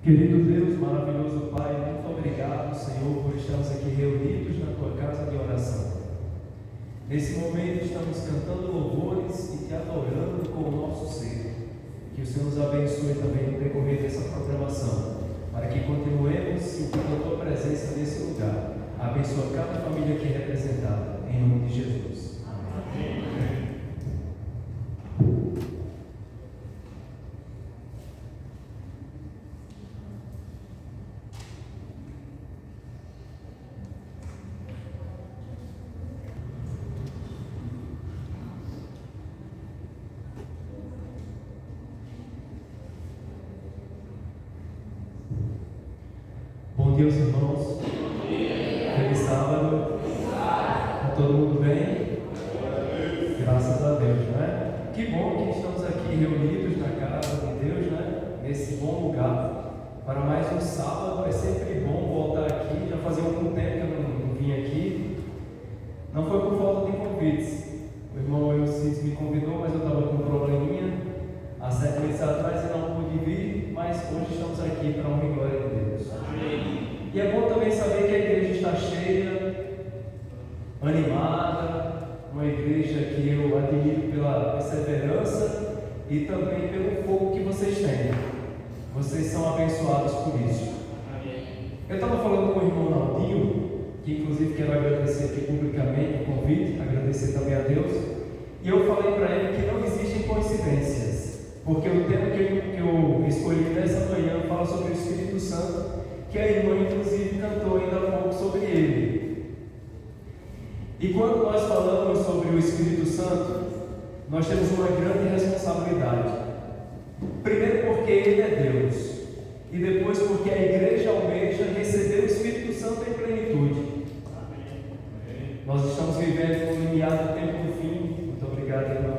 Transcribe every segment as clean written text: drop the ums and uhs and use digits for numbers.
Querido Deus, maravilhoso Pai, muito obrigado, Senhor, por estarmos aqui reunidos na Tua casa de oração. Nesse momento estamos cantando louvores e Te adorando com o nosso ser. Que o Senhor nos abençoe também no decorrer dessa programação, para que continuemos sentindo a Tua presença nesse lugar. Abençoa cada família aqui representada, em nome de Jesus. Amém. Bom dia, irmãos. Feliz sábado. Está todo mundo bem? Graças a Deus, né? Que bom que estamos aqui reunidos na casa de Deus, né? Nesse bom lugar. Para mais um sábado, é sempre bom voltar aqui. Já fazia algum tempo que eu não vim aqui. Não foi por falta de convites. O irmão Elcis me convidou, mas eu estava com um probleminha há 7 meses atrás e não pude vir. Mas hoje estamos aqui para honra e glória de Deus. Amém. E é bom também saber que a igreja está cheia, animada, uma igreja que eu admiro pela perseverança e também pelo fogo que vocês têm. Vocês são abençoados por isso. Amém. Eu estava falando com o irmão Naldinho, que inclusive quero agradecer aqui publicamente o convite, agradecer também a Deus, e eu falei para ele que não existem coincidências, porque o tema que eu escolhi nessa manhã fala sobre o Espírito Santo, que a irmã inclusive cantou ainda há pouco sobre ele. E quando nós falamos sobre o Espírito Santo, nós temos uma grande responsabilidade. Primeiro porque Ele é Deus, e depois porque a igreja almeja receber o Espírito Santo em plenitude. Amém. Nós estamos vivendo no limiar do tempo do fim. Muito obrigado, irmão.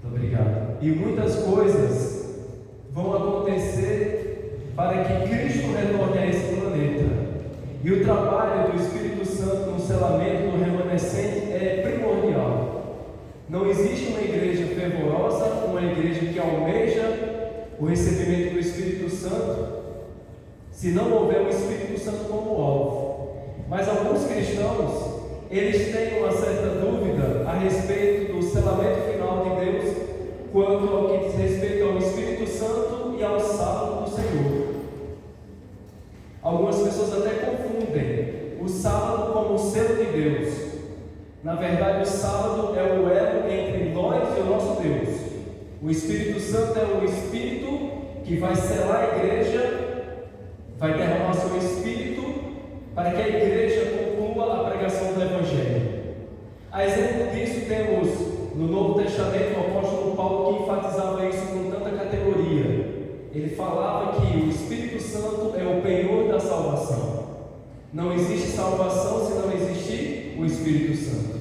Muito obrigado. E muitas coisas vão acontecer para que Cristo retorne a esse planeta. E o trabalho do Espírito Santo no selamento do remanescente é primordial. Não existe uma igreja fervorosa, uma igreja que almeja o recebimento do Espírito Santo, se não houver o Espírito Santo como alvo. Mas alguns cristãos, eles têm uma certa dúvida a respeito do selamento final de Deus, quanto ao que diz respeito ao Espírito Santo e ao sábado do Senhor. Algumas pessoas até confundem o sábado como o selo de Deus. Na verdade, o sábado é o elo entre nós e o nosso Deus. O Espírito Santo é o Espírito que vai selar a igreja, vai derramar seu Espírito para que a igreja conclua a pregação do Evangelho. A exemplo disso temos no Novo Testamento o apóstolo Paulo, que enfatizava isso com tanta categoria. Ele falava que o Espírito Santo é o penhor da salvação. Não existe salvação se não existir o Espírito Santo.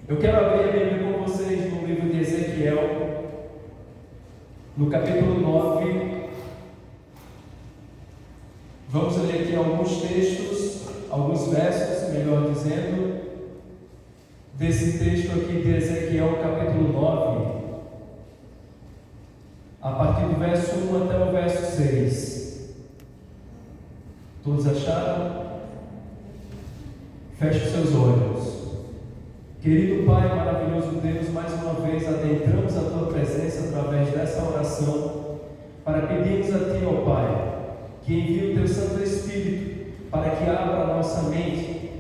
Eu quero abrir a Bíblia com vocês no livro de Ezequiel, no capítulo 9. Vamos ler aqui alguns textos, alguns versos, melhor dizendo, desse texto aqui de Ezequiel, capítulo 9, a partir do verso 1 até o verso 6. Todos acharam? Feche os seus olhos. Querido Pai, maravilhoso Deus, mais uma vez adentramos a Tua presença através dessa oração, para pedirmos a Ti, ó Pai, que envie o Teu Santo Espírito, para que abra a nossa mente,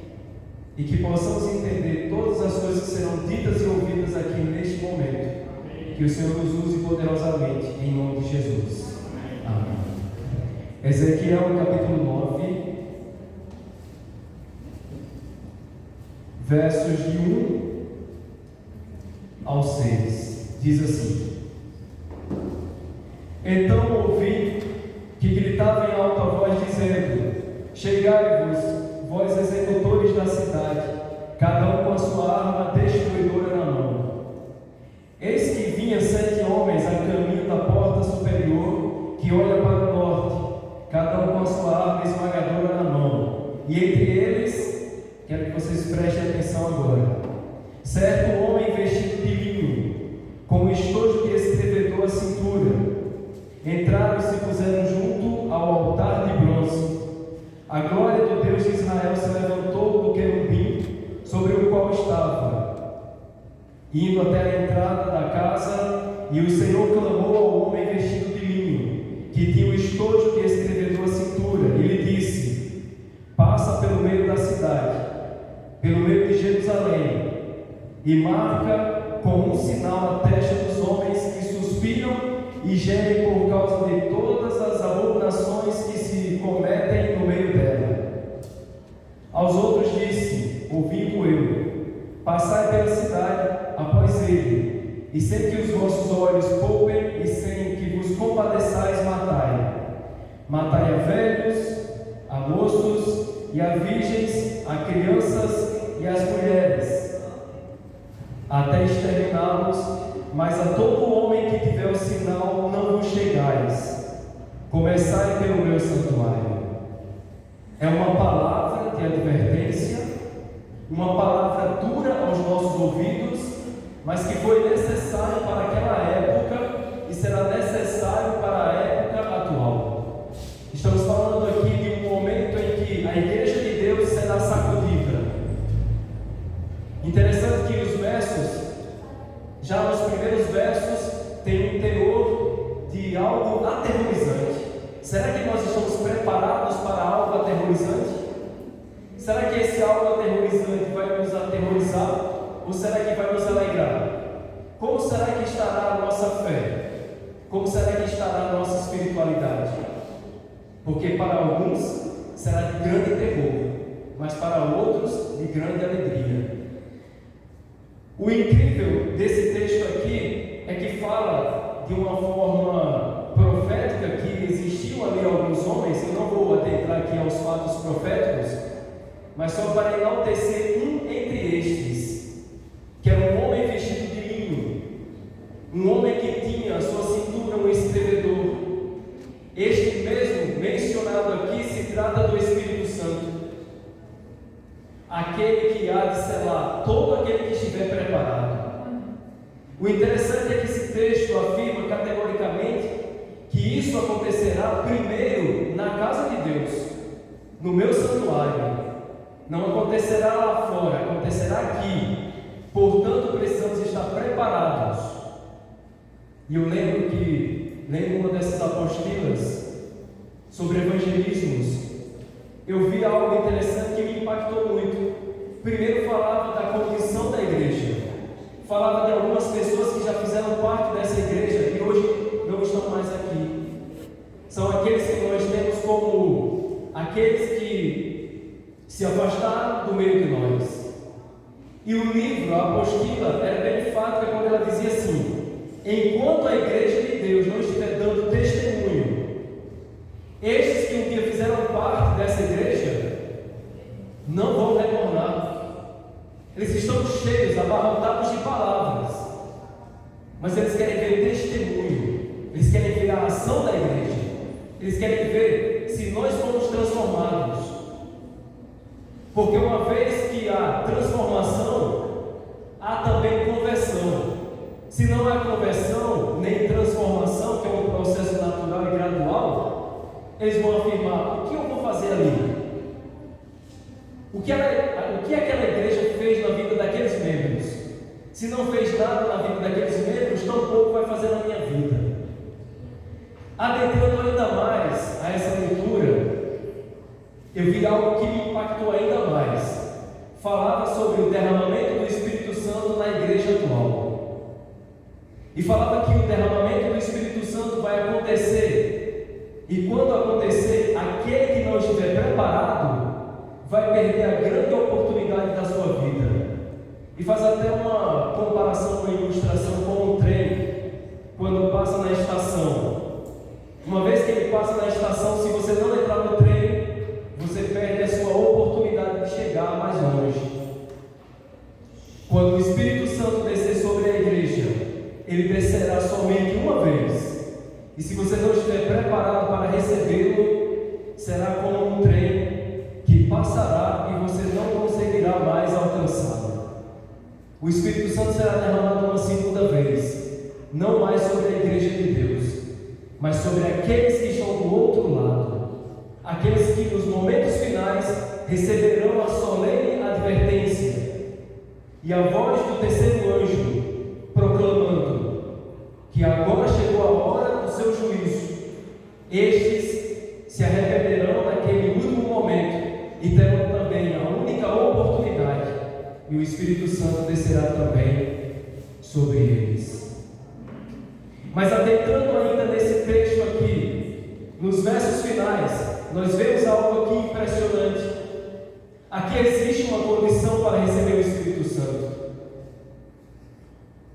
e que possamos entender todas as coisas que serão ditas e ouvidas aqui neste momento. Amém. Que o Senhor nos use poderosamente, em nome de Jesus. Amém. Ezequiel capítulo 9, versos de 1 ao 6, diz assim: Então ouvi que gritava em alta voz, dizendo: Chegai-vos, vós executores da cidade, cada um com a sua arma destruidora na mão. Eis que vinha 7 homens a caminho da porta superior, que olha para o norte, cada um com a sua arma esmagadora na mão. E entre eles, quero que vocês prestem atenção agora, certo homem vestido de linho, com um estojo de estrela cintura. Entraram e se puseram junto ao altar de bronze. A glória do Deus de Israel se levantou do querubim sobre o qual estava, indo até a entrada da casa, e o Senhor clamou ao homem vestido de linho, que tinha o estojo de escrevedor à cintura, e lhe disse: passa pelo meio da cidade, pelo meio de Jerusalém, e marca com um sinal a testa dos homens que suspiram e gemem por causa de todas as abominações que se cometem no meio dela. Aos outros disse, ouvindo eu: passai pela cidade após ele, e sem que os vossos olhos poupem, e sem que vos compadeçais, matai. Matai a velhos, a moços e a virgens, a crianças e as mulheres, até exterminá-los. Mas a todo homem que tiver o sinal não vos chegais. Começai pelo meu santuário. É uma palavra de advertência, uma palavra dura aos nossos ouvidos, mas que foi necessário para aquela época e será necessário para a época atual. Estamos falando aqui de um momento em que a igreja de Deus será sacudida. Interessante que os versos, já nos primeiros versos, tem um teor de algo aterrorizante. Será que nós estamos preparados para algo aterrorizante? Será que esse algo aterrorizante vai nos aterrorizar? Ou será que vai nos alegrar? Como será que estará a nossa fé? Como será que estará a nossa espiritualidade? Porque para alguns será de grande terror, mas para outros de grande alegria. O incrível desse texto aqui é que fala de uma forma profética que existiam ali alguns homens. Eu não vou adentrar aqui aos fatos proféticos, mas só para enaltecer um entre estes, que era um homem vestido de linho, um homem que tinha à sua cintura um escrevedor. Este mesmo mencionado aqui se trata do Espírito Santo, aquele que há de selar todo aquele que estiver preparado. O interessante é que esse texto afirma categoricamente que isso acontecerá primeiro na casa de Deus, no meu santuário. Não acontecerá lá fora, acontecerá aqui. Portanto, precisamos estar preparados. E eu lembro uma dessas apostilas sobre evangelismos. Eu vi algo interessante que me impactou muito. Primeiro, falava da condição da igreja, falava de algumas pessoas que já fizeram parte dessa igreja e hoje não estão mais aqui. São aqueles que nós temos como aqueles que se afastaram do meio de nós. E o livro, a apostila, era bem enfática quando ela dizia assim: enquanto a igreja de Deus não estiver dando testemunho, estes que um dia fizeram parte dessa igreja não vão retornar. Eles estão cheios, abarrotados de palavras, mas eles querem ver testemunho, eles querem ver a ação da igreja, eles querem ver se nós fomos transformados. Porque uma vez que há transformação, há também conversão. Se não há conversão, nem transformação, que é um processo natural e gradual, eles vão afirmar: o que eu vou fazer ali? O que aquela igreja fez na vida daqueles membros? Se não fez nada na vida daqueles membros, tampouco vai fazer na minha vida. Adentrando ainda mais a essa leitura, eu vi algo que me impactou ainda mais. Falava sobre o derramamento do Espírito Santo na igreja atual. E falava que o derramamento do Espírito Santo vai acontecer. E quando acontecer, aquele que não estiver preparado vai perder a grande oportunidade da sua vida. E faz até uma comparação, uma ilustração com um trem, quando passa na estação. Uma vez que ele passa na estação, se você não entrar no trem, você perde a sua oportunidade de chegar mais longe. Quando o Espírito Santo descer sobre a igreja, ele descerá somente uma vez. E se você não estiver preparado para recebê-lo, será como um trem que passará e você não conseguirá mais alcançá-lo. O Espírito Santo será derramado uma segunda vez. não mais sobre a igreja de Deus, mas sobre aqueles que estão do outro lado, aqueles que nos momentos finais receberão a solene advertência e a voz do terceiro anjo proclamando que agora chegou a hora do seu juízo. Estes se arrependerão naquele último momento e terão também a única oportunidade, e o Espírito Santo descerá também sobre eles. Mas adentrando ainda nesse texto aqui, nos versos finais, nós vemos algo aqui impressionante. Aqui existe uma condição para receber o Espírito Santo.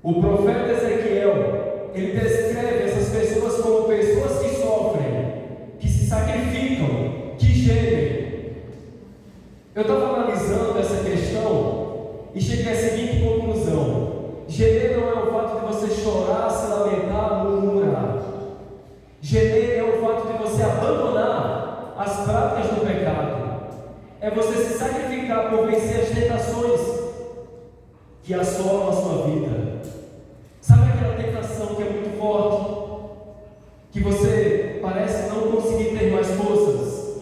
O profeta Ezequiel, ele descreve essas pessoas como pessoas que sofrem, que se sacrificam, que gemem. Eu estava analisando essa questão e cheguei à seguinte conclusão: gemer não é o fato de você chorar, se lamentar, murmurar. Gemer é o fato de você abandonar as práticas do pecado. É você se sacrificar por vencer as tentações que assolam a sua vida. Sabe aquela tentação que é muito forte, que você parece não conseguir ter mais forças,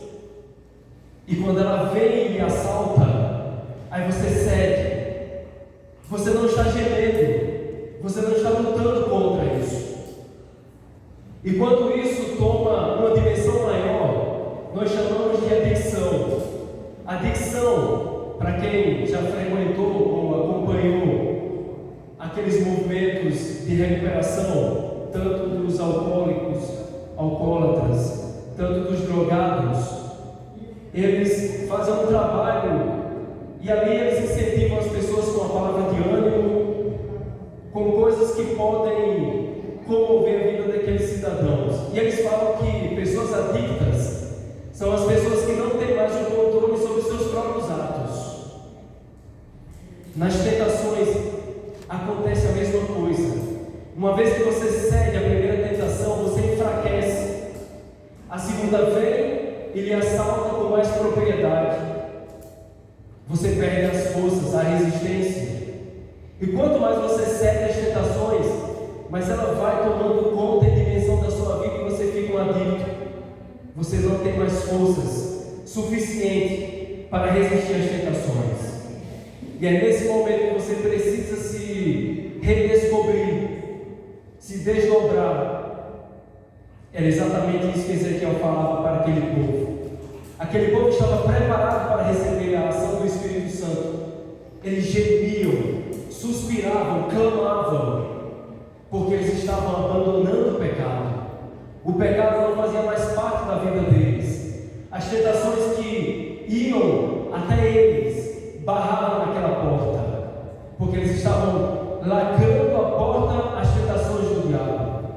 e quando ela vem e lhe assalta, aí você cede. Você não está gemendo, você não está lutando contra isso. E quando isso toma uma dimensão maior, nós chamamos de adicção. Adicção, para quem já frequentou ou acompanhou aqueles movimentos de recuperação, tanto dos alcoólicos, alcoólatras, tanto dos drogados, eles fazem um trabalho e ali eles incentivam as pessoas com a palavra de ânimo, com coisas que podem comover a vida daqueles cidadãos. E eles falam que pessoas adictas são as pessoas que não têm mais o controle sobre os seus próprios atos. Nas tentações acontece a mesma coisa. Uma vez que você cede a primeira tentação, você enfraquece. A segunda vem e lhe assalta com mais propriedade. Você perde as forças, a resistência. E quanto mais você cede às tentações, mas ela vai tomando conta e dimensão da sua vida e você fica um adicto. Você não tem mais forças suficientes para resistir às tentações. E é nesse momento que você precisa se redescobrir, se desdobrar. Era exatamente isso que Ezequiel falava para aquele povo. Aquele povo estava preparado para receber a ação do Espírito Santo. Eles gemiam, suspiravam, clamavam, porque eles estavam abandonando o pecado. O pecado não fazia mais parte da vida deles. As tentações que iam até eles barravam naquela porta, porque eles estavam lacrando a porta às tentações do diabo.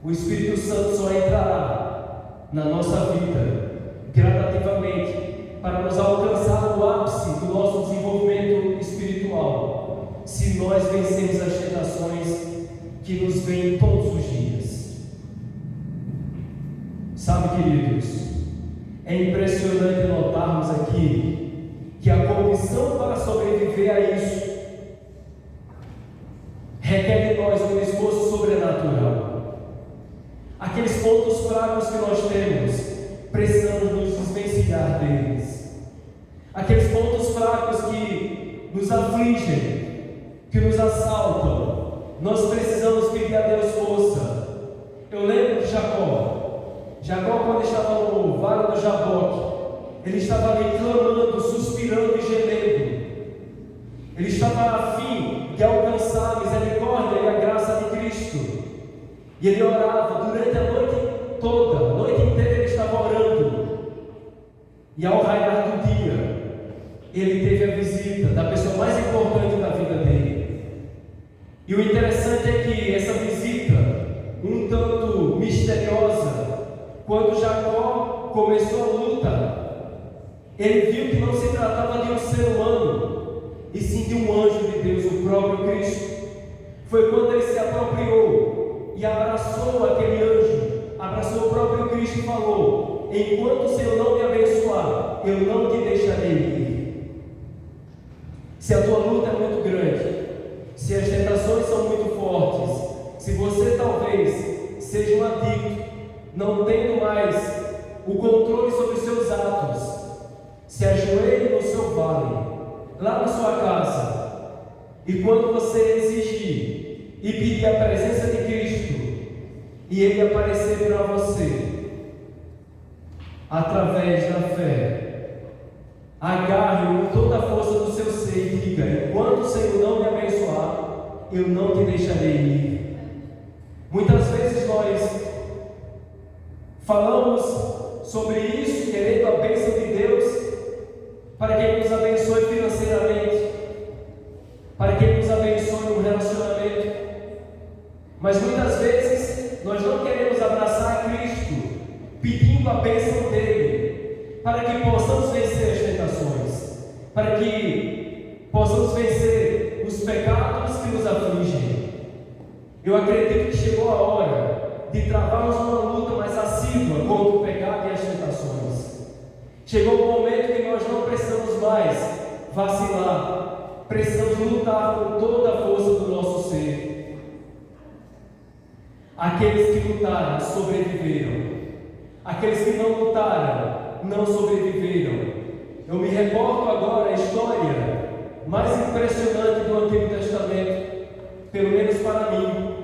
O Espírito Santo só entrará na nossa vida gradativamente para nos alcançar no ápice do nosso desenvolvimento espiritual, se nós vencermos as tentações que nos vêm todos os dias. Sabe, queridos, é impressionante notarmos aqui que a condição para sobreviver a isso requer de nós um esforço sobrenatural. Aqueles pontos fracos que nós temos, precisamos nos desvencilhar deles. Aqueles pontos fracos que nos afligem, que nos assaltam, nós precisamos pedir a Deus força. Eu lembro de Jacó, quando estava no vale do Jaboque, ele estava ali clamando, suspirando e gemendo. Ele estava a fim de alcançar a misericórdia e a graça de Cristo. E ele orava durante a noite toda, a noite inteira ele estava orando. E ao raiar do dia, ele teve a visita da pessoa mais importante da vida dele. E o interessante é que essa visita, um tanto misteriosa, quando Jacó começou a luta, ele viu que não se tratava de um ser humano, e sim de um anjo de Deus, o próprio Cristo. Foi quando ele se apropriou e abraçou aquele anjo, abraçou o próprio Cristo e falou: enquanto o Senhor não me abençoar, eu não te deixarei ir. Se a tua luta é muito grande, se as tentações são muito fortes, se você não tendo mais o controle sobre os seus atos, se ajoelhe no seu vale, lá na sua casa, e quando você exigir e pedir a presença de Cristo, e Ele aparecer para você, através da fé, agarre-o com toda a força do seu ser e diga: enquanto o Senhor não me abençoar, eu não te deixarei ir. Muitas vezes nós falamos sobre isso, querendo a bênção de Deus, para que Ele nos abençoe financeiramente, para que Ele nos abençoe no relacionamento, mas muitas vezes nós não queremos abraçar a Cristo, pedindo a bênção dEle, para que possamos vencer as tentações, para que possamos vencer os pecados que nos afligem. Eu acredito que chegou a hora de travarmos uma luta mais assídua contra o pecado e as tentações. Chegou o momento que nós não precisamos mais vacilar, precisamos lutar com toda a força do nosso ser. Aqueles que lutaram sobreviveram, aqueles que não lutaram não sobreviveram. Eu me recordo agora a história mais impressionante do Antigo Testamento, pelo menos para mim.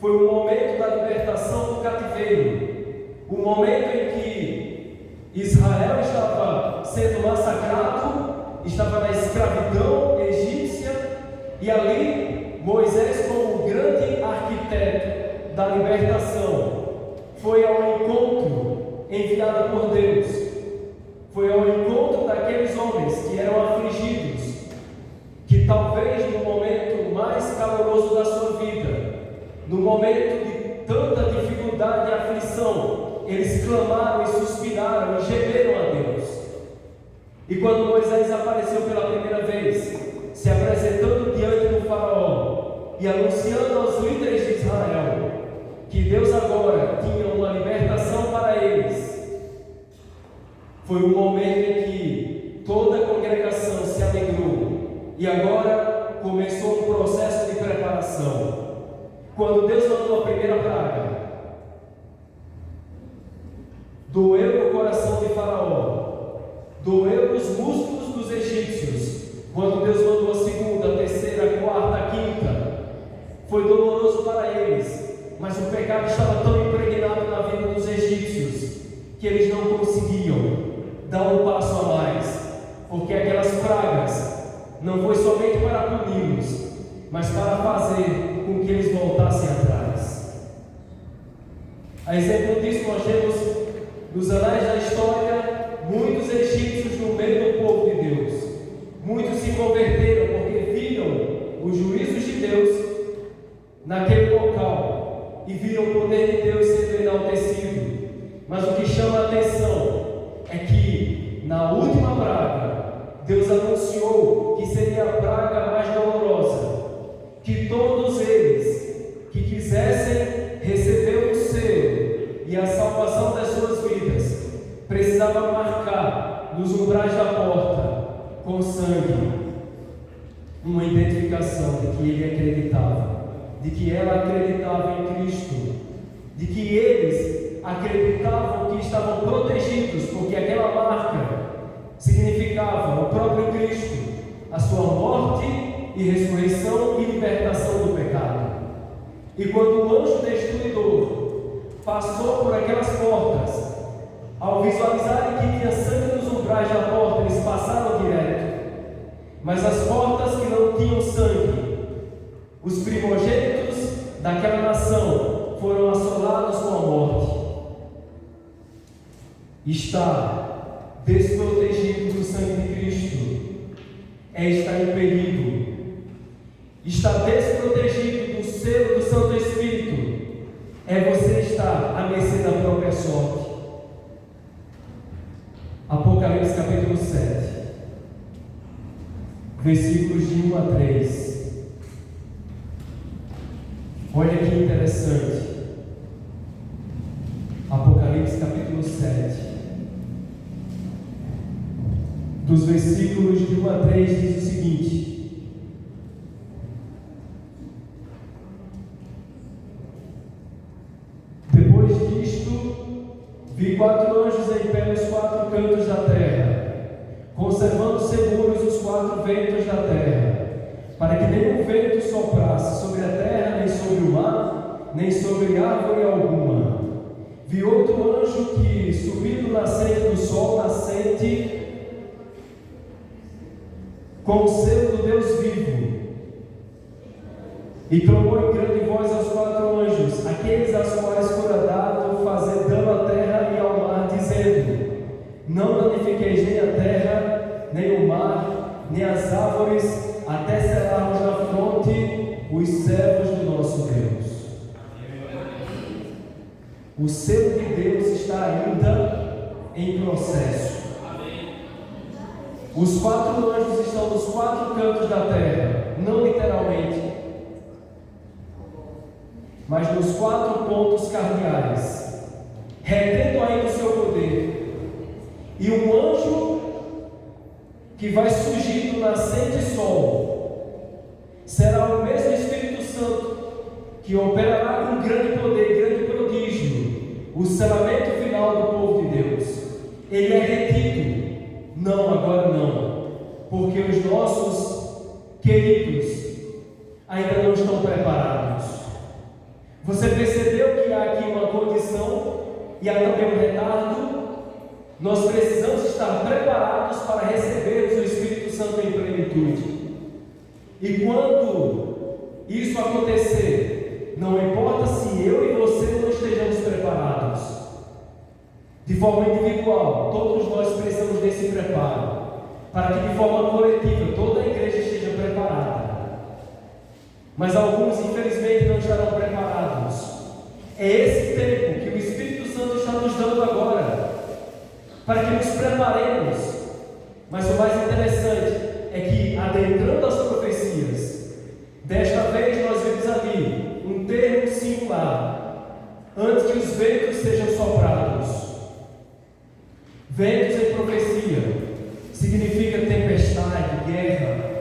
Foi o momento da libertação do cativeiro, o momento em que Israel estava sendo massacrado, estava na escravidão egípcia, e ali Moisés, como o grande arquiteto da libertação, foi ao encontro enviado por Deus, foi ao encontro daqueles homens que eram afligidos, que talvez no momento mais caloroso da sua vida, no momento de tanta dificuldade e aflição, eles clamaram e suspiraram e gemeram a Deus. E quando Moisés apareceu pela primeira vez, se apresentando diante do faraó e anunciando aos líderes de Israel que Deus agora tinha uma libertação para eles, foi o momento em que toda a congregação se alegrou, e agora começou um processo de preparação. Quando Deus mandou a primeira praga, doeu no coração de Faraó, doeu nos músculos dos egípcios. Quando Deus mandou a segunda, a terceira, a quarta, a quinta, foi doloroso para eles, mas o pecado estava tão impregnado na vida dos egípcios que eles não conseguiam dar um passo a mais, porque aquelas pragas não foi somente para puni-los, mas para fazer com que eles voltassem atrás. A exemplo disso, nós temos nos anais da história muitos egípcios no meio do povo de Deus. Muitos se converteram porque viram os juízos de Deus naquele local e viram o poder de Deus sendo enaltecido. Mas o que chama a atenção é que na última praga, Deus anunciou que seria a praga mais dolorosa, que todos eles que quisessem receber o selo e a salvação das suas vidas precisavam marcar nos umbrais da porta com sangue uma identificação de que ele acreditava, de que ela acreditava em Cristo, de que eles acreditavam que estavam protegidos, porque aquela marca significava o próprio Cristo, a sua morte e ressurreição e libertação do pecado. E quando o anjo destruidor passou por aquelas portas, ao visualizarem que tinha sangue nos umbrais da porta, eles passaram direto. Mas as portas que não tinham sangue, os primogênitos daquela nação foram assolados com a morte. Estar desprotegido do sangue de Cristo é estar em perigo. Estar desprotegido do selo do Santo Espírito é você estar à mercê da própria sorte. Apocalipse capítulo 7, versículos de 1 a 3. Olha que interessante. Apocalipse capítulo 7, dos versículos de 1 a 3, diz o seguinte: depois disto, Vi 4 anjos em pé nos 4 cantos da terra, conservando seguros os 4 ventos da terra, para que nenhum vento soprasse sobre a terra, nem sobre o mar, nem sobre árvore alguma. Vi outro anjo que, subindo do nascente do sol nascente, com o selo do Deus vivo, e clamou em grande voz aos 4 anjos, aqueles aos quais fora dado fazer dano à terra e ao mar, dizendo: não danifiqueis nem a terra, nem o mar, nem as árvores, até selarmos na fronte os servos do nosso Deus. O selo de Deus está ainda em processo. Os 4 anjos estão nos 4 cantos da terra, não literalmente, mas nos 4 pontos cardeais, retendo ainda o seu poder. E um anjo que vai surgir do nascente sol será o mesmo Espírito Santo que operará com grande poder, grande prodígio, o selamento final do povo de Deus. Ele é retido. Não, agora não, porque os nossos queridos ainda não estão preparados. Você percebeu que há aqui uma condição e há também um retardo? Nós precisamos estar preparados para recebermos o Espírito Santo em plenitude. E quando isso acontecer, não importa se eu e você não estejamos preparados, de forma individual, todos nós precisamos desse preparo, para que de forma coletiva toda a igreja esteja preparada. Mas alguns infelizmente não estarão preparados. É esse tempo que o Espírito Santo está nos dando agora, para que nos preparemos. Mas o mais interessante é que, adentrando as profecias, desta vez nós vemos ali um termo singular: antes que os ventos sejam soprados. Ventos em profecia significa tempestade, guerra.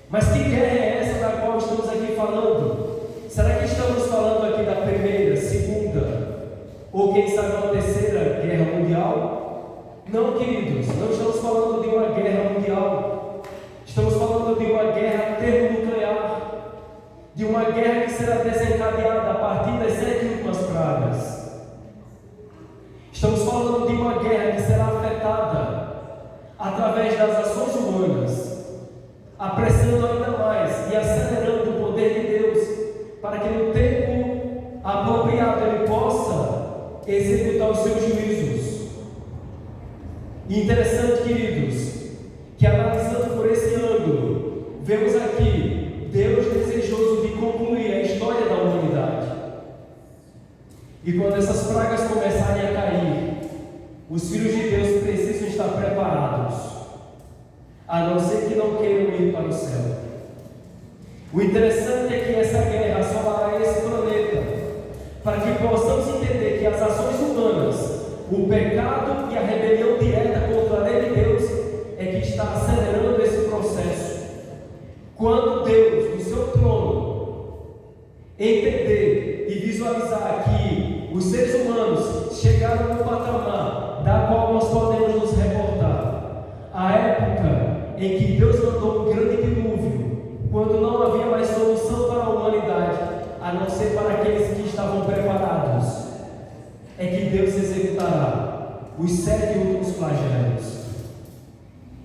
Mas que guerra é essa da qual estamos aqui falando? Será que estamos falando aqui da primeira, segunda, ou quem sabe uma terceira guerra mundial? Não, queridos, não estamos falando de uma guerra mundial. Estamos falando de uma guerra termonuclear, de uma guerra que será desencadeada a partir das 7 últimas pragas. Estamos falando de uma guerra que será afetada através das ações humanas, apressando ainda mais e acelerando o poder de Deus, para que no tempo apropriado Ele possa executar os seus juízos. E interessante, queridos, que analisando por esse ângulo, vemos aqui Deus desejoso de concluir a história da humanidade. E quando essas pragas começarem a cair, os filhos de Deus precisam estar preparados, a não ser que não queiram ir para o céu. O interessante é que essa guerra assolará esse planeta, para que possamos entender que as ações humanas, o pecado e a rebelião direta contra a lei de Deus é que está acelerando esse processo. Quando Deus, do seu trono, entender e visualizar que os seres humanos chegaram no patamar da qual nós podemos nos reportar, a época em que Deus mandou um grande dilúvio, quando não havia mais solução para a humanidade, a não ser para aqueles que estavam preparados, é que Deus executará os 7 últimos flagelos.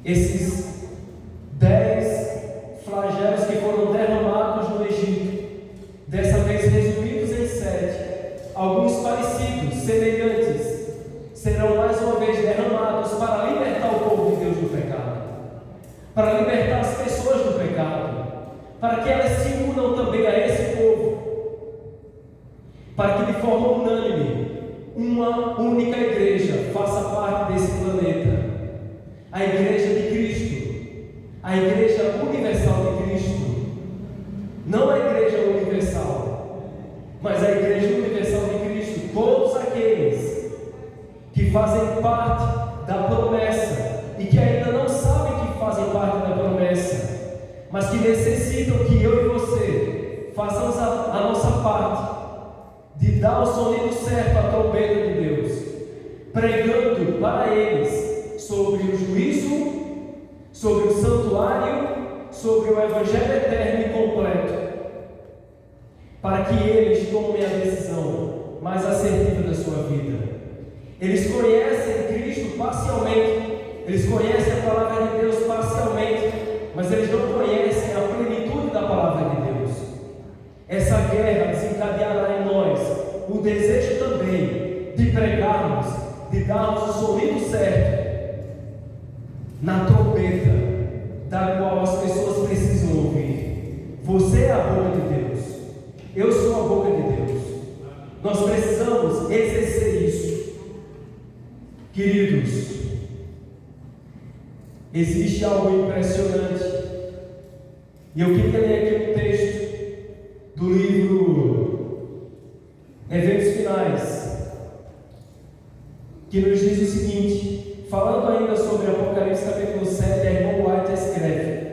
Esses 10 flagelos que foram derramados no Egito, dessa vez resumidos em 7, alguns parecidos, semelhantes, serão mais uma vez derramados para libertar o povo de Deus do pecado, para libertar as pessoas do pecado, para que elas se unam também a esse povo, para que de forma unânime uma única igreja faça parte desse planeta, a igreja de Cristo, a igreja universal de Cristo. Não a igreja universal, mas a igreja universal de Cristo. Todos aqueles que fazem parte da promessa e que ainda não sabem que fazem parte da promessa, mas que necessitam que eu e você façamos a nossa parte de dar o sonido certo à trombeta de Deus, pregando para eles sobre o juízo, sobre o santuário, sobre o Evangelho eterno e completo, para que eles tomem a decisão mais assertiva da sua vida. Eles conhecem Cristo parcialmente, eles conhecem a palavra de Deus parcialmente, mas eles não conhecem a plenitude da palavra de Deus. Essa guerra desencadeará em nós o desejo também de pregarmos, de darmos o sonido certo na trombeta da qual as pessoas precisam ouvir. Você é a boca de Deus, eu sou a boca de Deus. Nós precisamos exercer isso. Queridos, existe algo impressionante, e eu queria ler aqui um texto do livro Eventos Finais, que nos diz o seguinte, falando ainda sobre Apocalipse capítulo 7, a irmã White escreve: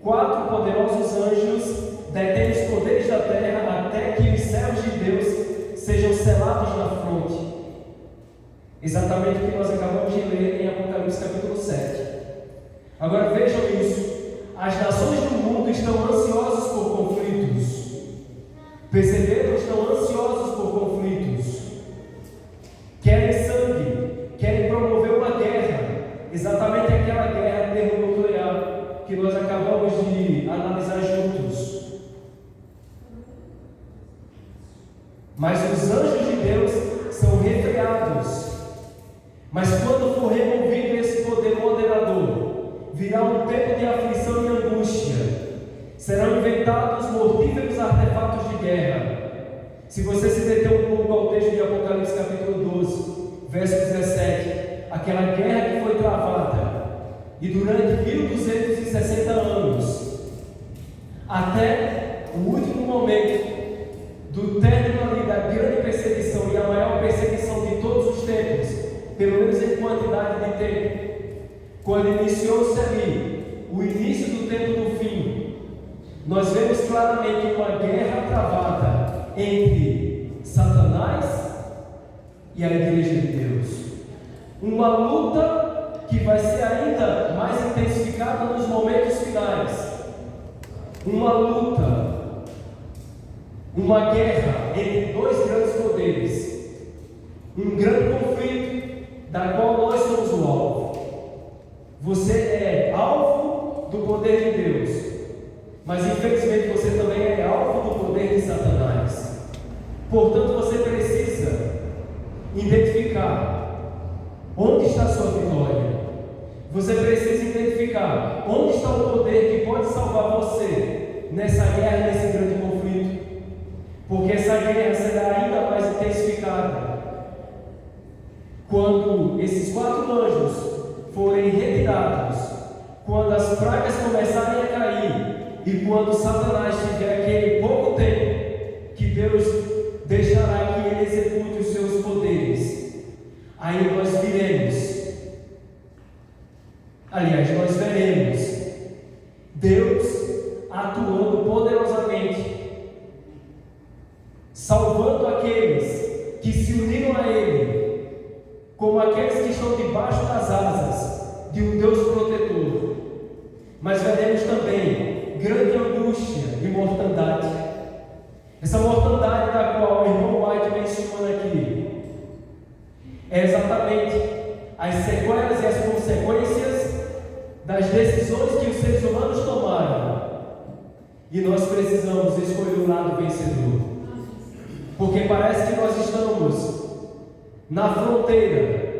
4 poderosos anjos detêm os poderes da terra até que os servos de Deus sejam selados na fronte. Exatamente o que nós acabamos de ler em Apocalipse capítulo 7. Agora vejam isso. As nações do mundo estão ansiosas por conflitos. Perceberam? Estão ansiosos por conflitos. Querem sangue, querem promover uma guerra. Exatamente aquela guerra termonuclear que nós acabamos de analisar juntos. Mas os anjos de Deus são refreados. Mas quando for removido esse poder moderador, virá um tempo de aflição e angústia. Serão inventados mortíferos artefatos de guerra. Se você se deter um pouco ao texto de Apocalipse capítulo 12, verso 17, aquela guerra que foi travada, e durante 1260 anos, até o último momento do término ali da grande perseguição, e a maior perseguição de todos os tempos, pelo menos em quantidade de tempo, quando iniciou-se ali o início do tempo do fim, nós vemos claramente uma guerra travada entre Satanás e a Igreja de Deus. Uma luta que vai ser ainda mais intensificada nos momentos finais. Uma luta, uma guerra entre 2 grandes poderes. Um grande conflito da qual nós somos o alvo. Você é alvo do poder de Deus, mas infelizmente você também é alvo do poder de Satanás. Portanto, você precisa identificar onde está a sua vitória. Você precisa identificar onde está o poder que pode salvar você nessa guerra, nesse grande conflito, porque essa guerra será ainda mais intensificada quando esses 4 anjos forem retirados, quando as pragas começarem a cair e quando Satanás tiver aquele pouco tempo que Deus deixará que ele execute os seus poderes, aí nós veremos Deus atuando poderosamente, salvando aqueles que se uniram a Ele, como aqueles que estão debaixo das asas de um Deus protetor. Mas veremos também grande angústia e mortandade. Essa mortandade da qual o irmão White menciona aqui é exatamente as sequelas e as consequências das decisões que os seres humanos tomaram. E nós precisamos escolher o lado vencedor, porque parece que nós estamos na fronteira,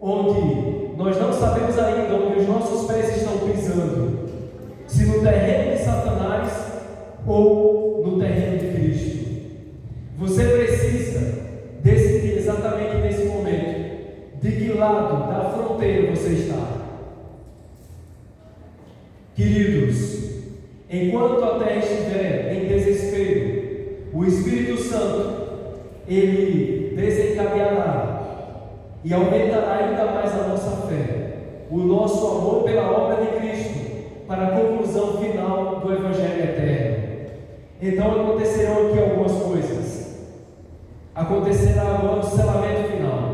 onde nós não sabemos ainda onde os nossos pés estão pisando, se no terreno de Satanás ou no terreno de Cristo. Você precisa decidir exatamente nesse momento de que lado da fronteira você está. Queridos, enquanto a terra estiver em desespero, o Espírito Santo, ele desencadeará e aumentará ainda mais a nossa fé, o nosso amor pela obra de Cristo, para a conclusão final do Evangelho eterno. Então acontecerão aqui algumas coisas. Acontecerá agora o selamento final.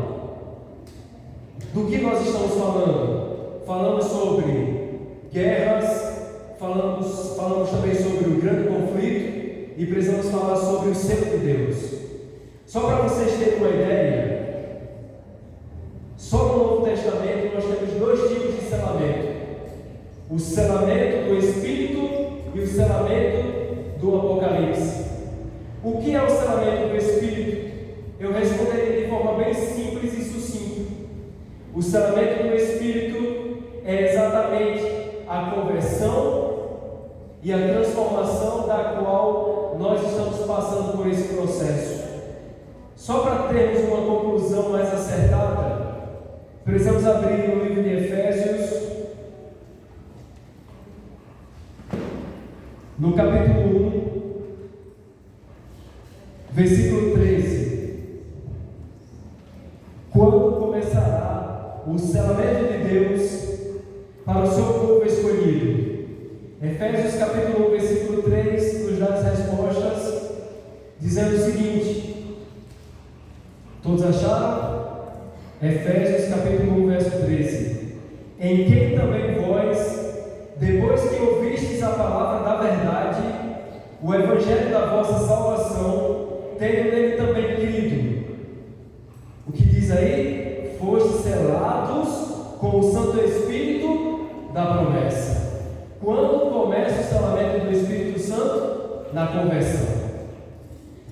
Do que nós estamos falando? Falamos sobre guerras, falamos também sobre o grande conflito e precisamos falar sobre o selo de Deus. Só para vocês terem uma ideia, só no Novo Testamento nós temos dois tipos de selamento: o selamento do Espírito e o selamento do Apocalipse. O que é o selamento do Espírito? Eu responderia de forma bem simples e sucinta. O selamento do Espírito é exatamente a conversão e a transformação da qual nós estamos passando por esse processo. Só para termos uma conclusão mais acertada, precisamos abrir no livro de Efésios, no capítulo 1, versículo 13. Quando começará o selamento de Deus para o seu povo escolhido? Efésios capítulo 1, versículo 3 nos dá as respostas, dizendo o seguinte: todos acharam? Efésios capítulo 1, verso 13: em quem também vós, depois que ouvistes a palavra da verdade, o evangelho da vossa salvação, tendo nele também crido. O que diz aí? Foste selados com o Santo Espírito da promessa. Quando começa o selamento do Espírito Santo? Na conversão.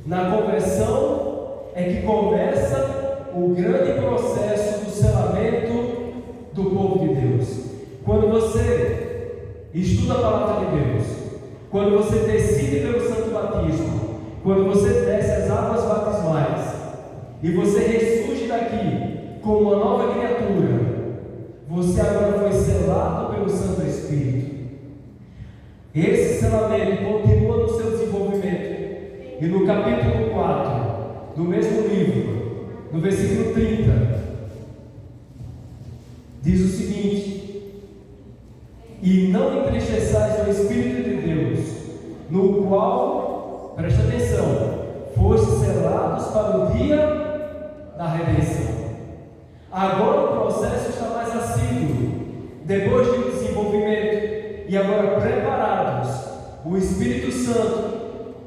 Na conversão é que começa o grande processo do selamento do povo de Deus. Quando você estuda a palavra de Deus, quando você decide pelo santo batismo, quando você desce as águas batismais e você ressurge daqui como uma nova criatura, você agora foi selado pelo Santo Espírito. Esse selamento continua no seu desenvolvimento. E no capítulo 4 do mesmo livro, no versículo 30, diz o seguinte: e não entristeçais o Espírito de Deus, no qual, preste atenção, foste selados para o dia da redenção. Agora o processo está mais assíduo, depois do desenvolvimento, e agora preparados, o Espírito Santo,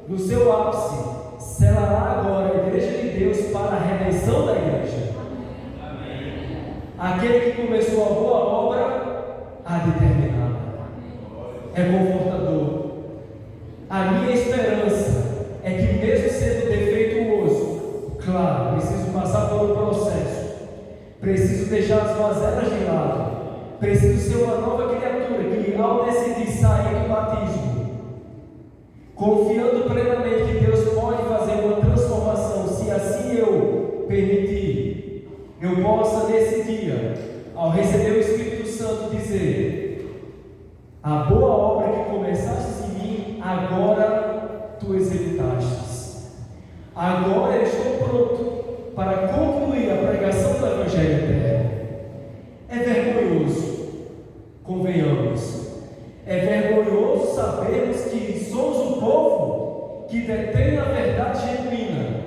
no seu ápice, selará agora a igreja de Deus para a redenção da igreja. Amém. Aquele que começou a boa obra há de terminar. É confortador. A minha esperança é que, mesmo sendo defeituoso, claro, preciso passar por um processo, preciso deixar as mazelas de lado, preciso ser uma nova criatura que, ao decidir sair do batismo, confiando plenamente que Deus pode fazer uma transformação, se assim eu permitir, eu possa nesse dia, ao receber o Espírito Santo, dizer: a boa obra que começaste em mim, agora tu executastes. Agora eu estou pronto para concluir a pregação do Evangelho eterno. É vergonhoso, convenhamos. É vergonhoso sabermos que somos o povo que detém a verdade genuína.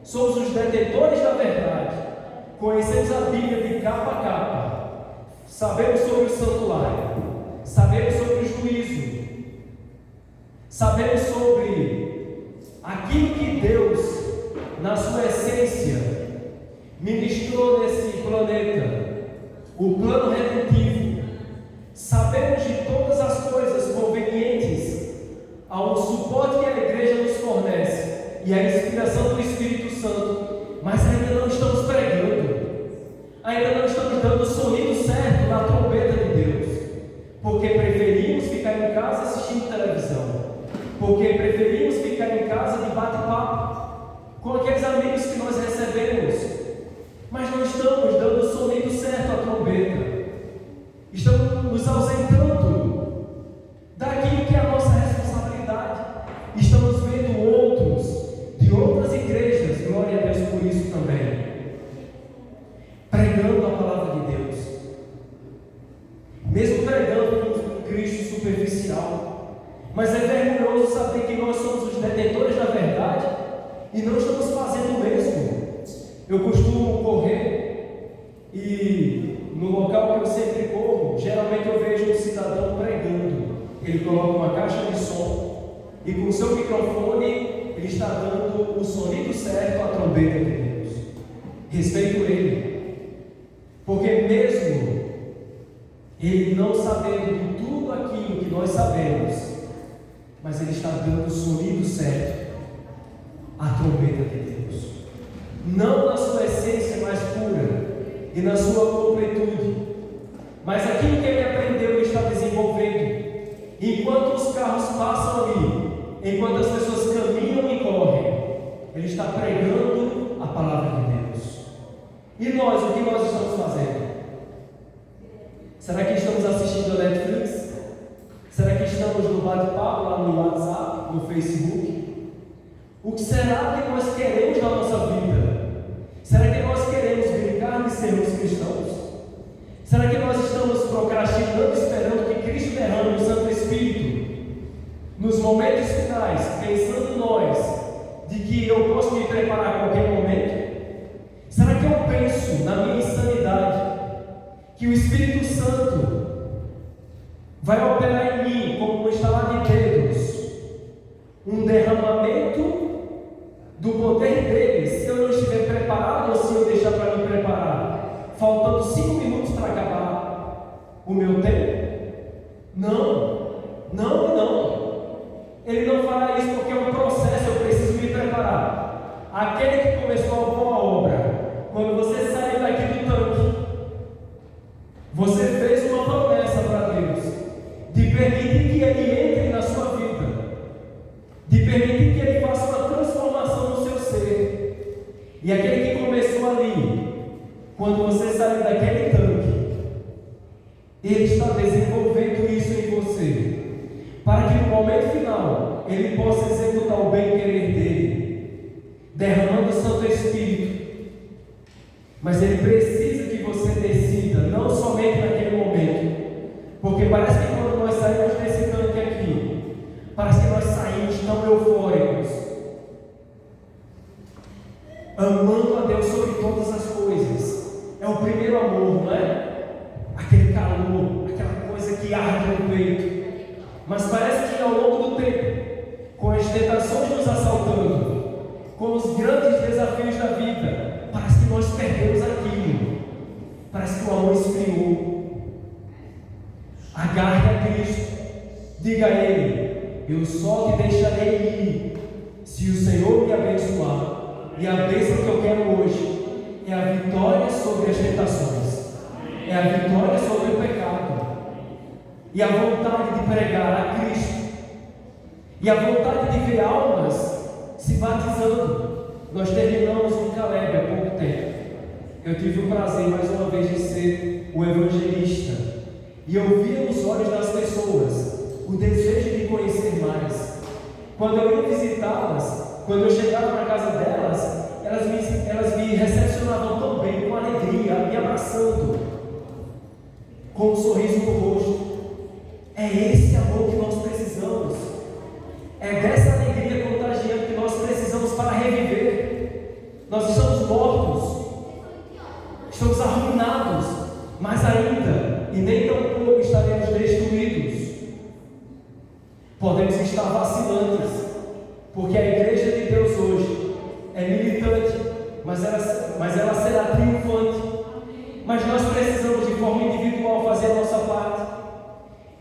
Somos os detentores da verdade. Conhecemos a Bíblia de capa a capa. Sabemos sobre o santuário. Sabemos sobre o juízo. Sabemos sobre aquilo que Deus, na sua essência, ministrou nesse planeta. O plano redentivo. Sabemos de todas as coisas convenientes ao suporte que a igreja nos fornece e a inspiração do Espírito Santo, mas ainda não estamos pregando, ainda não estamos dando o sonido certo na trombeta de Deus, porque preferimos ficar em casa assistindo televisão, porque preferimos ficar em casa de bate-papo com aqueles amigos que nós recebemos, mas não estamos dando o sonido certo à trombeta. Estamos nos ausentando daquilo que é a nossa responsabilidade. Estamos vendo outros de outras igrejas, glória a Deus por isso também, pregando a palavra de Deus, mesmo pregando um Cristo superficial. Mas é vergonhoso saber que nós somos os detentores da verdade e não estamos fazendo o mesmo. Eu costumo correr e local que eu sempre corro, geralmente eu vejo um cidadão pregando. Ele coloca uma caixa de som e com o seu microfone ele está dando o sonido certo à trombeta de Deus. Respeito ele, porque mesmo ele não sabendo de tudo aquilo que nós sabemos, mas ele está dando o sonido certo à trombeta de Deus. Não na sua essência mais pura e na sua completude, mas aquilo que ele aprendeu ele está desenvolvendo. Enquanto os carros passam ali, enquanto as pessoas caminham e correm, ele está pregando a palavra de Deus. E nós, o que nós estamos fazendo? Será que estamos assistindo a Netflix? Será que estamos no bate-papo lá no WhatsApp, no Facebook? O que será que nós queremos na nossa vida? Será que nós queremos brincar de sermos cristãos? Será que nós estamos procrastinando, esperando que Cristo derrame o Santo Espírito nos momentos finais, pensando nós de que eu posso me preparar a qualquer momento? Será que eu penso na minha insanidade que o Espírito Santo vai operar em mim como um estalar de dedos, um derramamento do poder dele, se eu não estiver preparado ou se eu deixar para me preparar, faltando 5 minutos para acabar o meu tempo? Não. Ele não fará isso porque é um processo, eu preciso me preparar. Aquele que começou a boa obra, quando você saiu daqui do tanque, você fez uma promessa para Deus de permitir que Ele entre na sua vida, de permitir que Ele faça uma transformação no seu ser. E aquele que começou ali, quando você saiu daquele tanque, Ele está desenvolvendo isso em você, para que no momento final Ele possa executar o bem-querer dele, derramando o Santo Espírito. Mas Ele precisa que você decida, não somente naquele momento, porque parece que quando nós saímos desse tanque aqui, parece que nós saímos tão eufóricos, amando a Deus sobre todas as coisas. É o primeiro amor, não é? Aquele calor, aquela coisa que arde no peito. Mas parece que ao longo do tempo, com as tentações nos assaltando, com os grandes desafios da vida, parece que nós perdemos aquilo. Parece que o amor esfriou. Agarre a Cristo, diga a Ele: eu só te deixarei ir se o Senhor me abençoar. E a bênção que eu quero hoje é a vitória sobre as tentações, é a vitória sobre o pecado, e a vontade de pregar a Cristo, e a vontade de ver almas se batizando. Nós terminamos um Caleb há pouco tempo. Eu tive o prazer mais uma vez de ser o evangelista, e eu via nos olhos das pessoas o desejo de conhecer mais. Quando eu ia visitá-las, quando eu chegava na casa delas, elas me recepcionavam tão bem, com alegria, me abraçando, com um sorriso no rosto. É esse amor que nós precisamos. É dessa alegria contagiante que nós precisamos para reviver. Nós estamos mortos, estamos arruinados, mas ainda, e nem tão pouco, estaremos destruídos. Podemos estar vacilantes, porque a igreja de Deus hoje é militante, mas ela será triunfante. Mas nós precisamos, de forma individual, fazer a nossa parte.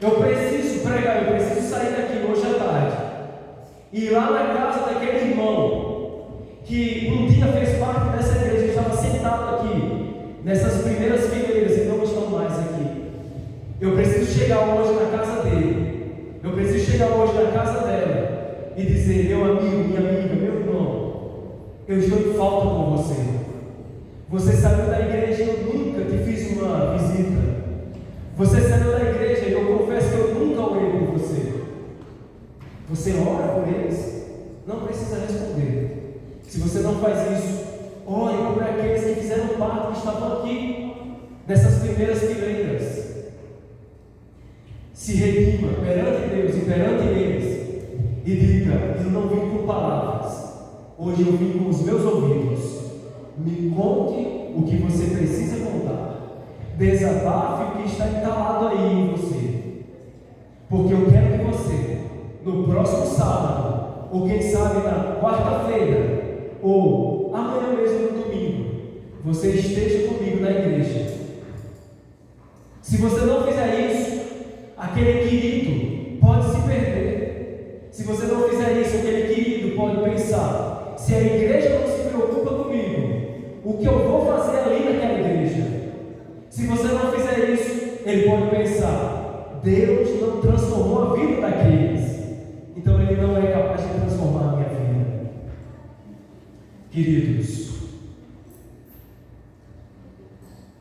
Eu preciso pregar, eu preciso sair daqui hoje à tarde e ir lá na casa daquele irmão que um dia fez parte dessa igreja, estava sentado aqui nessas primeiras fileiras e não estão mais aqui. Eu preciso chegar hoje na casa dele, eu preciso chegar hoje na casa dela e dizer: meu amigo, minha amiga, meu irmão, eu estou em falta com você. Você saiu da igreja e eu nunca te fiz uma visita. Você saiu da igreja e eu confesso que eu nunca orei por você. Você ora por eles? Não precisa responder. Se você não faz isso, ore por aqueles que fizeram parte, que estavam aqui nessas primeiras fileiras. Se redima perante Deus e perante eles e diga: eu não vim com palavras, hoje eu vim com os meus ouvidos. Me conte o que você precisa contar. desabafe o que está entalado aí em você. Porque eu quero que você, no próximo sábado, ou quem sabe na quarta-feira, ou amanhã mesmo no domingo, você esteja comigo na igreja. Se você não fizer isso, aquele querido pode se perder. Se você não fizer isso, aquele querido pode pensar: se a igreja não se preocupa comigo, o que eu vou fazer ali naquela igreja? Se você não fizer isso, ele pode pensar: Deus não transformou a vida daqueles, então ele não é capaz de transformar a minha vida. Queridos,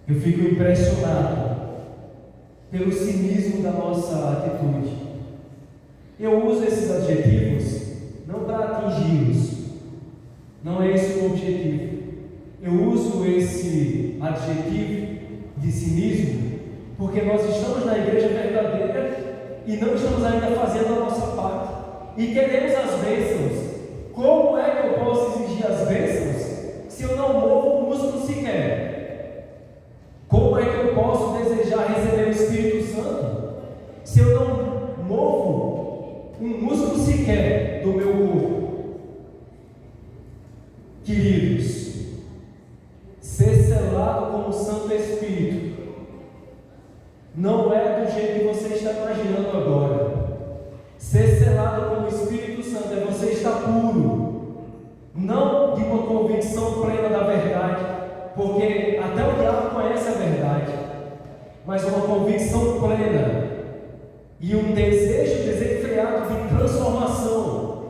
eu fico impressionado pelo cinismo da nossa atitude. Eu uso esses adjetivos não para atingi-los, não é esse o objetivo. Eu uso esse adjetivo de cinismo porque nós estamos na igreja verdadeira e não estamos ainda fazendo a nossa parte, e queremos as bênçãos. Como é que eu posso exigir as bênçãos se eu não movo um músculo sequer? Como é que eu posso desejar receber o Espírito Santo se eu não movo um músculo sequer do meu corpo? Queridos, ser selado com o Santo Espírito não é do jeito que você está imaginando agora. Ser selado com o Espírito Santo é você estar puro, não de uma convicção plena da verdade, porque até o diabo conhece a verdade, mas uma convicção plena e um desejo desenfreado de transformação.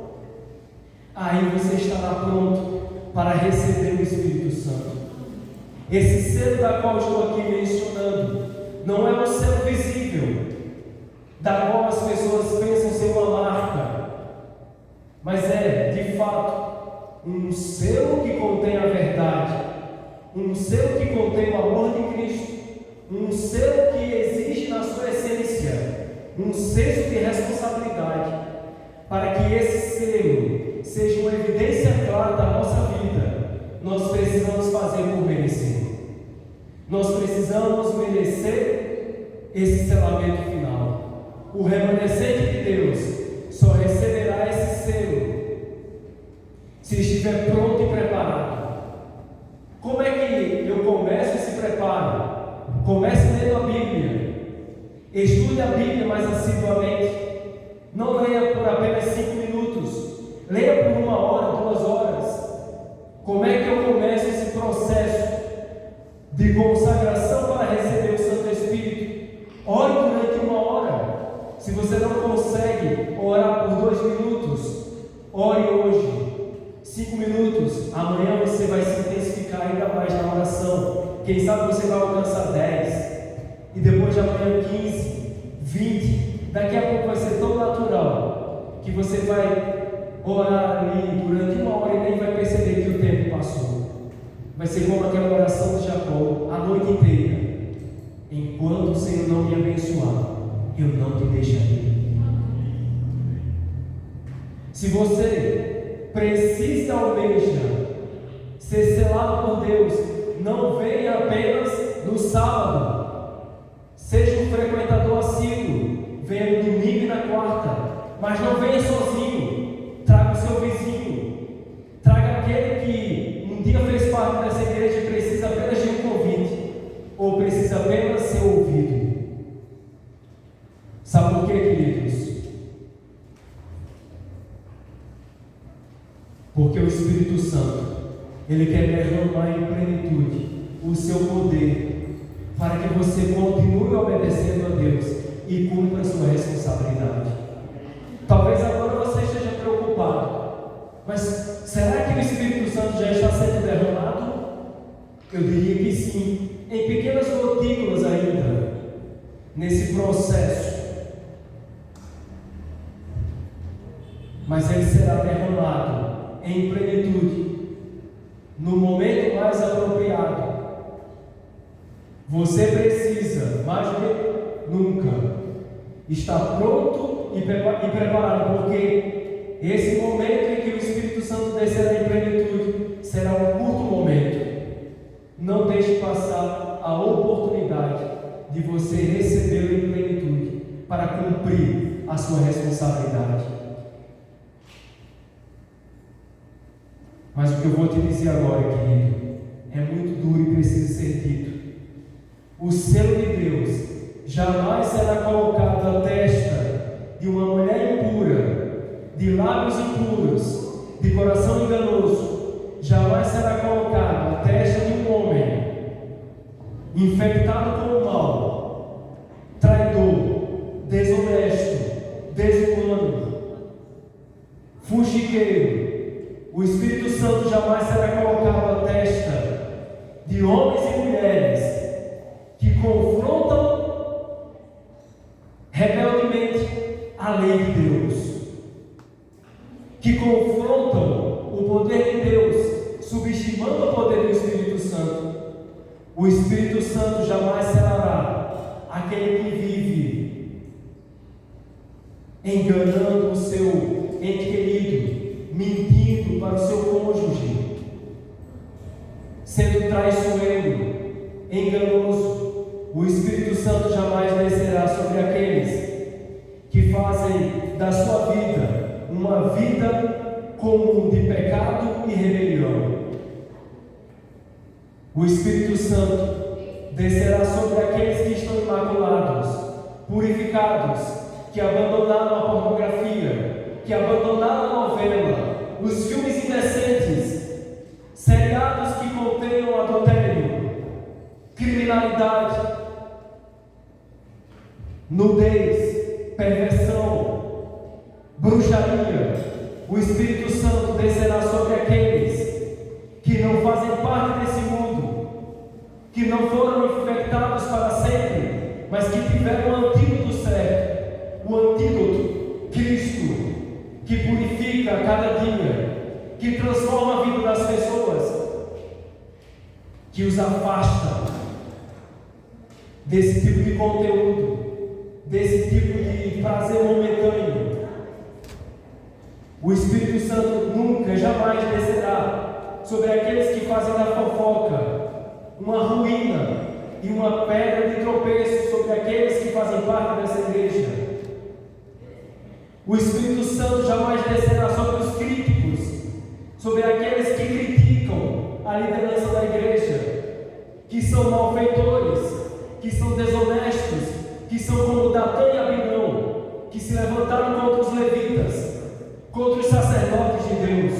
Aí você estará pronto para receber o Espírito Santo. Esse selo da qual estou aqui mencionando não é um selo visível, da qual as pessoas pensam ser uma marca, mas é, de fato, um selo que contém a verdade, um selo que contém o amor de Cristo, um selo que exige na sua essência um senso de responsabilidade, para que esse selo seja uma evidência clara da nossa vida. Nós precisamos fazer por merecer. Nós precisamos merecer esse selamento final. O remanescente de Deus só receberá esse selo se estiver pronto e preparado. Como é que eu começo esse preparo? Comece lendo a Bíblia. Estude a Bíblia mais assiduamente. Não leia por apenas 5 minutos. Leia por 1 hora, 2 horas. Como é que eu começo esse processo de consagração para receber o Santo Espírito? Ore durante 1 hora. Se você não consegue orar por 2 minutos, ore hoje 5 minutos. Amanhã você vai se intensificar ainda mais na oração. Quem sabe você vai alcançar 10, e depois de amanhã 15, 20. Daqui a pouco vai ser tão natural que você vai orar ali durante 1 hora e nem vai perceber que o tempo passou. Vai ser como aquela oração de Jacó a noite inteira: enquanto o Senhor não me abençoar, eu não te deixarei. Se você precisa almeja ser selado por Deus, não venha apenas no sábado. Seja um frequentador assíduo, venha no domingo e na quarta, mas não venha sozinho. Traga o seu vizinho, traga aquele que um dia fez parte dessa igreja e precisa apenas de um convite, ou precisa apenas ser ouvido. Sabe por quê, queridos? Porque o Espírito Santo, ele quer derramar em plenitude o seu poder, para que você continue obedecendo a Deus e cumpra a sua responsabilidade. Talvez agora você esteja preocupado, mas será que o Espírito Santo já está sendo derramado? Eu diria que sim, em pequenas gotículas ainda, nesse processo. Mas ele será derramado em plenitude, no momento mais apropriado. Você precisa, mais do que nunca, estar pronto e preparado, porque esse momento em que o Espírito Santo descerá em plenitude será um curto momento. Não deixe passar a oportunidade a sua responsabilidade. Mas o que eu vou te dizer agora, querido, é muito duro e precisa ser dito. O selo de Deus jamais será colocado à testa de uma mulher impura, de lábios impuros, de coração enganoso. Jamais será colocado à testa de um homem infectado com o mal, traidor, desonesto, desumano, fuxiqueiro. O Espírito Santo jamais será colocado à testa de homens e mulheres que confrontam rebeldemente a lei de Deus, que confrontam o poder de Deus, subestimando o poder do Espírito Santo. O Espírito Santo jamais será aquele que vive enganando o seu ente querido, mentindo para o seu cônjuge, sendo traiçoeiro, enganoso. O Espírito Santo jamais descerá sobre aqueles que fazem da sua vida uma vida comum de pecado e rebelião. O Espírito Santo descerá sobre aqueles que estão imaculados, purificados, que abandonaram a pornografia, que abandonaram a novela, os filmes indecentes, seriados que contenham adultério, criminalidade, nudez, perversão, bruxaria. O Espírito Santo descerá sobre aqueles que não fazem parte desse mundo, que não foram infectados para sempre, mas que tiveram o antídoto certo, o antídoto, Cristo, que purifica a cada dia, que transforma a vida das pessoas, que os afasta desse tipo de conteúdo, desse tipo de prazer momentâneo. O Espírito Santo nunca, jamais descerá sobre aqueles que fazem da fofoca uma ruína e uma pedra de tropeço sobre aqueles que fazem parte dessa igreja. O Espírito Santo jamais descerá sobre os críticos, sobre aqueles que criticam a liderança da igreja, que são malfeitores, que são desonestos, que são como Datã e Abirão, que se levantaram contra os levitas, contra os sacerdotes de Deus.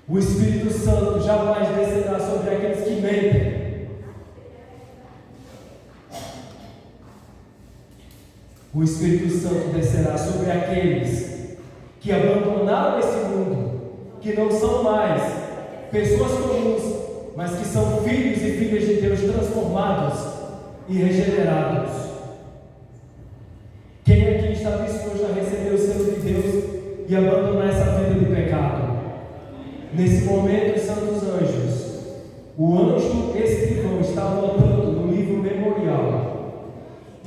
O Espírito Santo jamais descerá sobre aqueles que mentem. O Espírito Santo descerá sobre aqueles que abandonaram esse mundo, que não são mais pessoas comuns, mas que são filhos e filhas de Deus transformados e regenerados. Quem aqui está disposto a receber o selo de Deus e abandonar essa vida de pecado? Nesse momento, os santos anjos, o anjo escrivão está anotando no livro memorial.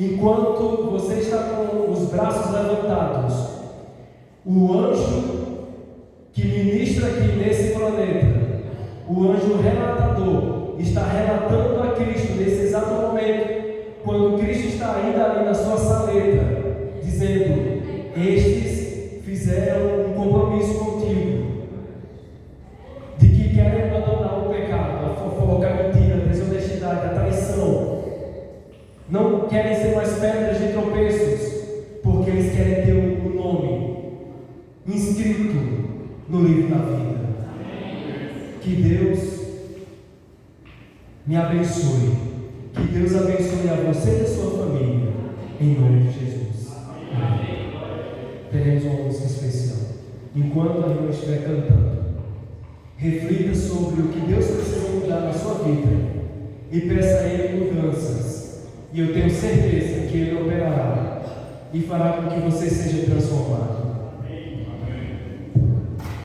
Enquanto você está com os braços levantados, o anjo que ministra aqui nesse planeta, o anjo relatador, está relatando a Cristo nesse exato momento, quando Cristo está ainda ali na sua saleta, dizendo: estes fizeram um compromisso contigo, de que querem abandonar o pecado, a fofoca, a mentira, a desonestidade, a traição. Não querem ser mais pedras de tropeços, porque eles querem ter o nome inscrito no livro da vida. Que Deus me abençoe. Que Deus abençoe a você e a sua família, em nome de Jesus. Amém. Teremos uma música especial. Enquanto a irmã estiver cantando, reflita sobre o que Deus precisa mudar na sua vida e peça a Ele mudanças. E eu tenho certeza que Ele operará e fará com que você seja transformado.